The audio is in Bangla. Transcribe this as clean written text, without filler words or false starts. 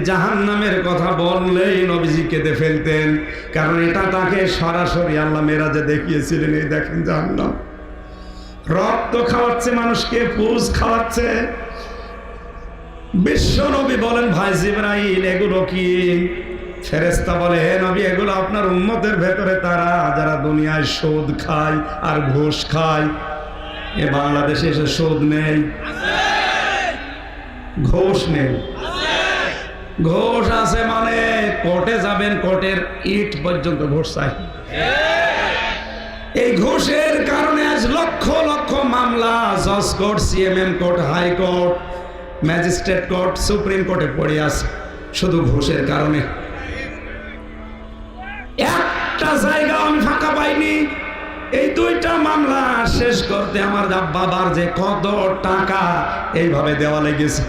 জাহান্নামের কথা বললেই নবীজি কেঁদে ফেলতেন, কারণ এটা তাকে সরাসরি আল্লাহ মেরাজে দেখিয়েছিলেন। এই দেখেন জাহান্নাম রক্ত খাওয়াচ্ছে, মানুষকে পুষ খাওয়াচ্ছে। বিশ্ব নবী বলেন, ভাই জিবরাইল এগুলো কি? ফেরেশতা বলে, হে নবী, এগুলো আপনার উম্মতের ভেতরে তারা যারা দুনিয়ায় সুদ খায় আর ঘুষ খায়। এ বাংলাদেশে এসে সুদ নেই, ঘুষ নেই। ঘোষ আছে মানে কোর্টে যাবেন, কোর্টের ইট পর্যন্ত ঘোষ চাই। এই ঘোষের কারণে আজ লক্ষ লক্ষ মামলা জজ court, CMM court, high court, magistrate court, supreme কোর্টে পড়ে আছে শুধু ঘোষের কারণে। একটা জায়গা আমি ফাঁকা পাইনি। এই দুইটা মামলা শেষ করতে আমার বাবার যে কত টাকা এইভাবে দেওয়া লেগেছে।